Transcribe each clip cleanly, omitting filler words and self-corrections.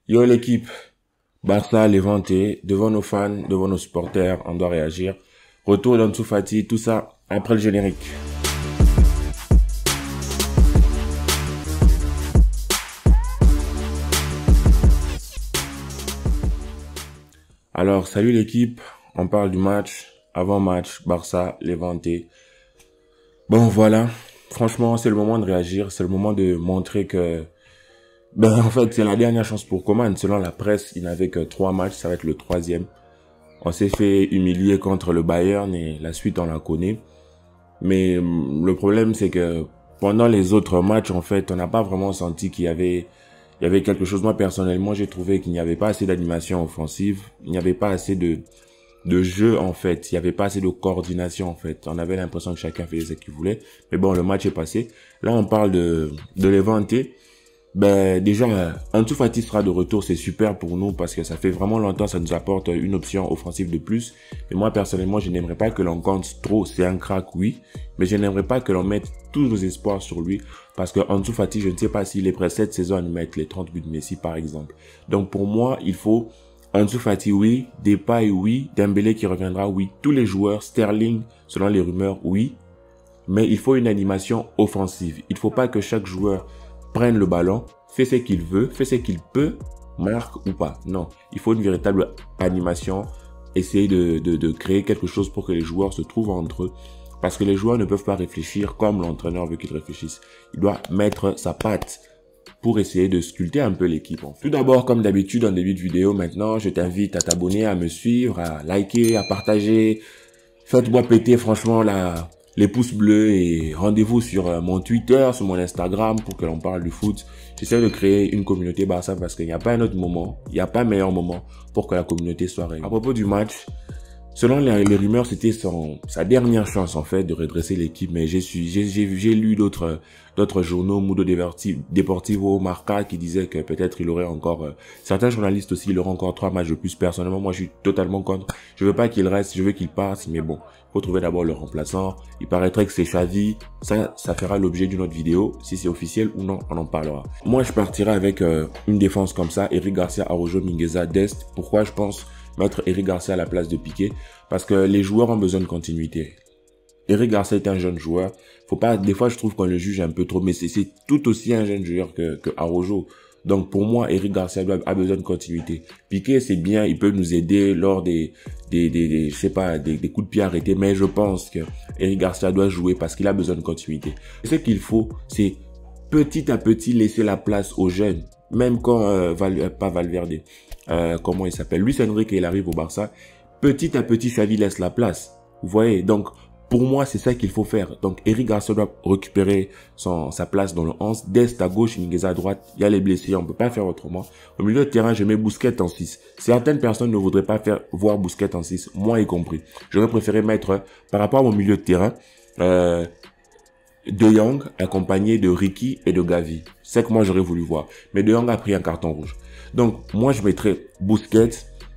Yo l'équipe, Barça, Levante, devant nos fans, devant nos supporters, on doit réagir. Retour d'Ansu Fati, tout ça après le générique. Alors, salut l'équipe, on parle du match, avant-match, Barça, Levante. Bon voilà, franchement c'est le moment de réagir, c'est le moment de montrer que en fait, c'est la dernière chance pour Coman. Selon la presse, il n'avait que 3 matchs, ça va être le 3e. On s'est fait humilier contre le Bayern et la suite, on la connaît. Mais le problème, c'est que pendant les autres matchs, en fait, on n'a pas vraiment senti il y avait quelque chose. Moi, personnellement, j'ai trouvé qu'il n'y avait pas assez d'animation offensive. Il n'y avait pas assez de jeu, en fait. Il n'y avait pas assez de coordination, en fait. On avait l'impression que chacun faisait ce qu'il voulait. Mais bon, le match est passé. Là, on parle de Levante. Déjà, Ansu Fati sera de retour, c'est super pour nous parce que ça fait vraiment longtemps, ça nous apporte une option offensive de plus. Mais moi, personnellement, je n'aimerais pas que l'on compte trop, c'est un crack, oui, mais je n'aimerais pas que l'on mette tous nos espoirs sur lui parce que Ansu Fati, je ne sais pas s'il est prêt cette saison à nous mettre les 30 buts de Messi, par exemple. Donc, pour moi, il faut Ansu Fati, oui, Depay, oui, Dembélé qui reviendra, oui, tous les joueurs, Sterling, selon les rumeurs, oui, mais il faut une animation offensive. Il ne faut pas que chaque joueur prenne le ballon, fait ce qu'il veut, fait ce qu'il peut, marque ou pas. Non, il faut une véritable animation, essayer de créer quelque chose pour que les joueurs se trouvent entre eux. Parce que les joueurs ne peuvent pas réfléchir comme l'entraîneur veut qu'ils réfléchissent. Il doit mettre sa patte pour essayer de sculpter un peu l'équipe. Tout d'abord, comme d'habitude, en début de vidéo, maintenant, je t'invite à t'abonner, à me suivre, à liker, à partager. Faites-moi péter franchement les pouces bleus et rendez-vous sur mon Twitter, sur mon Instagram pour que l'on parle du foot. J'essaie de créer une communauté Barça parce qu'il n'y a pas un autre moment, il n'y a pas meilleur moment pour que la communauté soit réunie. À propos du match, selon les rumeurs, c'était sa dernière chance en fait de redresser l'équipe, mais j'ai lu d'autres journaux, Mundo Deportivo, Marca, qui disaient que peut-être il aurait encore certains journalistes aussi, il aurait encore 3 matchs de plus. Personnellement, moi je suis totalement contre. Je veux pas qu'il reste, je veux qu'il parte, mais bon, il faut trouver d'abord le remplaçant. Il paraîtrait que c'est Xavi, ça fera l'objet d'une autre vidéo, si c'est officiel ou non, on en parlera. Moi je partirai avec une défense comme ça, Eric Garcia, Araujo, Mingueza, Dest. Pourquoi je pense mettre Eric Garcia à la place de Piqué? Parce que les joueurs ont besoin de continuité. Eric Garcia est un jeune joueur. Faut pas, des fois, je trouve qu'on le juge un peu trop, mais c'est tout aussi un jeune joueur que Araujo. Donc, pour moi, Eric Garcia a besoin de continuité. Piqué, c'est bien, il peut nous aider lors des je sais pas, des coups de pied arrêtés, mais je pense que Eric Garcia doit jouer parce qu'il a besoin de continuité. Ce qu'il faut, c'est petit à petit laisser la place aux jeunes. Même quand, pas Valverde, comment il s'appelle, Luis Enrique, il arrive au Barça, petit à petit, Xavi laisse la place. Vous voyez, donc, pour moi, c'est ça qu'il faut faire. Donc, Eric Garcia doit récupérer sa place dans le 11. Dest à gauche, Mingueza à droite. Il y a les blessés, on peut pas faire autrement. Au milieu de terrain, je mets Busquets en 6. Certaines personnes ne voudraient pas voir Busquets en 6, moi y compris. J'aurais préféré mettre, par rapport à mon milieu de terrain, De Jong accompagné de Ricky et de Gavi. C'est que moi j'aurais voulu voir. Mais De Jong a pris un carton rouge. Donc, moi, je mettrais Busquets,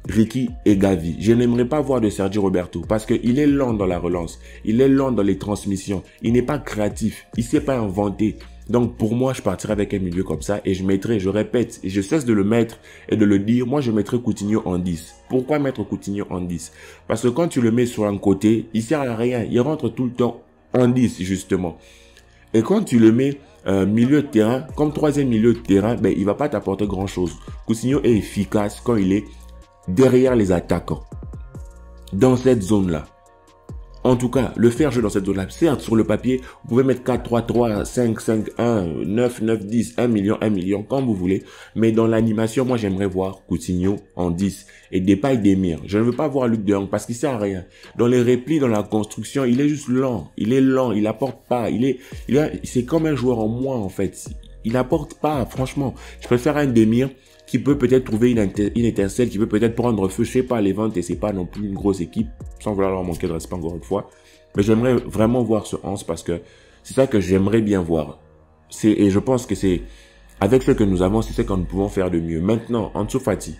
Ricky et Gavi. Je n'aimerais pas voir de Sergio Roberto parce qu'il est lent dans la relance. Il est lent dans les transmissions. Il n'est pas créatif. Il ne sait pas inventer. Donc, pour moi, je partirais avec un milieu comme ça et je répète, et je cesse de le mettre et de le dire, moi, je mettrais Coutinho en 10. Pourquoi mettre Coutinho en 10? Parce que quand tu le mets sur un côté, il sert à rien. Il rentre tout le temps en 10, justement. Et quand tu le mets milieu de terrain, comme 3e milieu de terrain, il va pas t'apporter grand chose. Coutinho est efficace quand il est derrière les attaquants, dans cette zone-là. En tout cas, le faire jouer dans cette zone-là, certes, sur le papier, vous pouvez mettre 4-3-3, 5-5-1, 9-9-10, 1 million, comme vous voulez. Mais dans l'animation, moi, j'aimerais voir Coutinho en 10 et Depay Demir. Je ne veux pas voir Luc de Jong parce qu'il sert à rien. Dans les replis, dans la construction, il est juste lent. Il est lent, il apporte pas. C'est comme un joueur en moins, en fait. Il n'apporte pas, franchement. Je préfère un Demir qui peut peut-être trouver une étincelle, qui peut peut-être prendre feu, je sais pas, les ventes, et c'est pas non plus une grosse équipe, sans vouloir leur manquer de respect encore une fois. Mais j'aimerais vraiment voir ce 11 parce que c'est ça que j'aimerais bien voir. Et je pense que c'est, avec ce que nous avons, c'est ce que nous pouvons faire de mieux. Maintenant, Ansu Fati,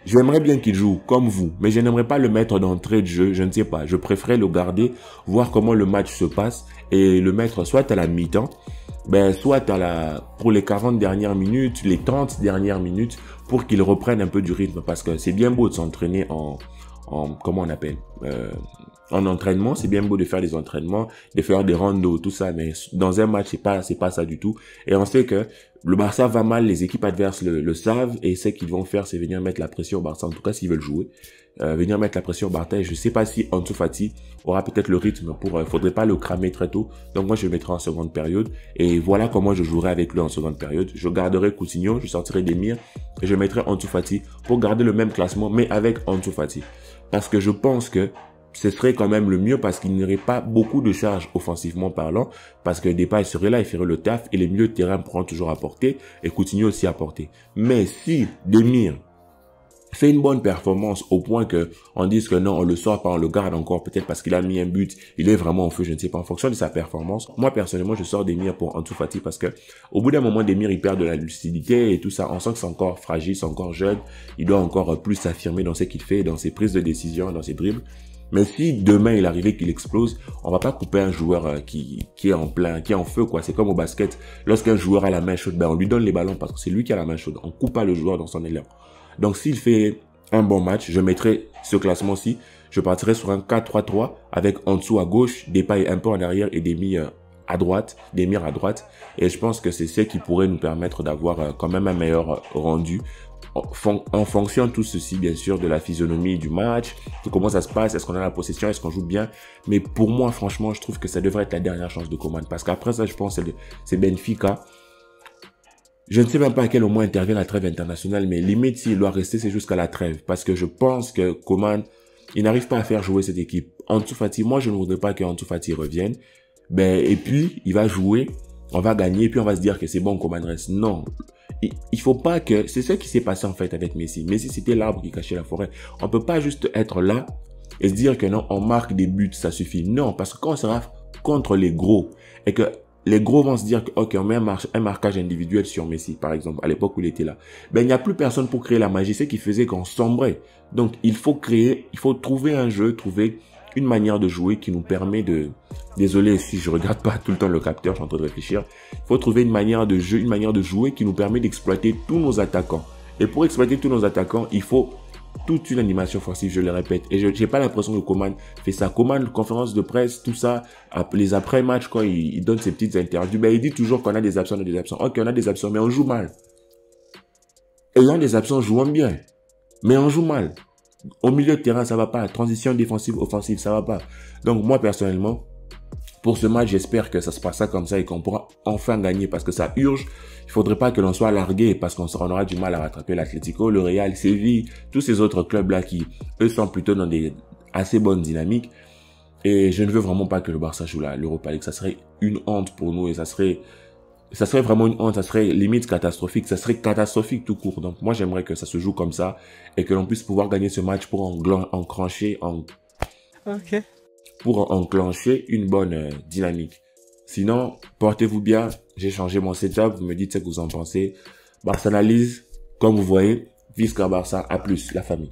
j'aimerais bien qu'il joue comme vous, mais je n'aimerais pas le mettre d'entrée de jeu, je ne sais pas. Je préférerais le garder, voir comment le match se passe et le mettre soit à la mi-temps, ben, soit pour les 40 dernières minutes, les 30 dernières minutes, pour qu'ils reprennent un peu du rythme. Parce que c'est bien beau de s'entraîner comment on appelle, en entraînement, c'est bien beau de faire des entraînements, de faire des randos, tout ça, mais dans un match, c'est pas ça du tout. Et on sait que le Barça va mal, les équipes adverses le savent, et ce qu'ils vont faire, c'est venir mettre la pression au Barça, en tout cas s'ils veulent jouer, venir mettre la pression au Barça. Et je sais pas si Ansu Fati aura peut-être le rythme faudrait pas le cramer très tôt. Donc moi, je le mettrai en seconde période, et voilà comment je jouerai avec lui en seconde période. Je garderai Coutinho, je sortirai Demir, et je mettrai Ansu Fati pour garder le même classement, mais avec Ansu Fati. Parce que je pense que ce serait quand même le mieux parce qu'il n'y aurait pas beaucoup de charges offensivement parlant, parce que Depay serait là, il ferait le taf et les milieux de terrain pourront toujours apporter et Coutinho aussi apporter. Mais si Demir fait une bonne performance au point que on dise que non, on le sort pas, on le garde encore peut-être parce qu'il a mis un but, il est vraiment en feu, je ne sais pas, en fonction de sa performance. Moi personnellement, je sors Demir pour Ansu Fati parce que au bout d'un moment, Demir il perd de la lucidité et tout ça. On sent que c'est encore fragile, c'est encore jeune, il doit encore plus s'affirmer dans ce qu'il fait, dans ses prises de décision, dans ses dribbles. Mais si demain il arrivait qu'il explose, on va pas couper un joueur qui est en plein, qui est en feu quoi. C'est comme au basket, lorsqu'un joueur a la main chaude, ben on lui donne les ballons parce que c'est lui qui a la main chaude. On coupe pas le joueur dans son élan. Donc s'il fait un bon match, je mettrai ce classement-ci. Je partirai sur un 4-3-3 avec en dessous à gauche, Depay un peu en arrière et Demir à droite. Et je pense que c'est ce qui pourrait nous permettre d'avoir quand même un meilleur rendu. En fonction de tout ceci, bien sûr, de la physionomie du match, de comment ça se passe, est-ce qu'on a la possession, est-ce qu'on joue bien. Mais pour moi, franchement, je trouve que ça devrait être la dernière chance de Coman. Parce qu'après ça, je pense que c'est Benfica. Je ne sais même pas à quel moment intervient la trêve internationale, mais limite, s'il doit rester, c'est jusqu'à la trêve. Parce que je pense que Coman, il n'arrive pas à faire jouer cette équipe. Ansu Fati, moi, je ne voudrais pas que Ansu Fati revienne. Et puis, il va jouer, on va gagner, et puis on va se dire que c'est bon, Coman reste. Non. Il faut pas que... C'est ce qui s'est passé en fait avec Messi. Messi, c'était l'arbre qui cachait la forêt. On peut pas juste être là et se dire que non, on marque des buts, ça suffit. Non, parce que quand on sera contre les gros et que les gros vont se dire que, ok, on met un marquage individuel sur Messi, par exemple, à l'époque où il était là. Il n'y a plus personne pour créer la magie. C'est ce qui faisait qu'on sombrait. Donc, il faut trouver un jeu, trouver une manière de jouer qui nous permet de... Désolé si je regarde pas tout le temps le capteur, je suis en train de réfléchir. Il faut trouver une manière de jeu, une manière de jouer qui nous permet d'exploiter tous nos attaquants. Et pour exploiter tous nos attaquants, il faut toute une animation offensive, je le répète. Et je n'ai pas l'impression que Coman fait ça. Coman, conférence de presse, tout ça, les après-matchs, quand il donne ses petites interviews, il dit toujours qu'on a des absents, Ok, on a des absents, mais on joue mal. Ayant des absents, jouons bien. Mais on joue mal. Au milieu de terrain, ça va pas. Transition défensive, offensive, ça va pas. Donc, moi, personnellement, pour ce match, j'espère que ça se passera comme ça et qu'on pourra enfin gagner parce que ça urge. Il faudrait pas que l'on soit largué parce qu'on aura du mal à rattraper l'Atlético, le Real, Séville, tous ces autres clubs-là qui, eux, sont plutôt dans des assez bonnes dynamiques. Et je ne veux vraiment pas que le Barça joue l'Europa League. Ça serait une honte pour nous et ça serait vraiment une honte, ça serait limite catastrophique, ça serait catastrophique tout court. Donc moi j'aimerais que ça se joue comme ça et que l'on puisse pouvoir gagner ce match pour enclencher une bonne dynamique. Sinon, portez-vous bien, j'ai changé mon setup, vous me dites ce que vous en pensez. Barça analyse, comme vous voyez, Visca Barça, à plus, la famille.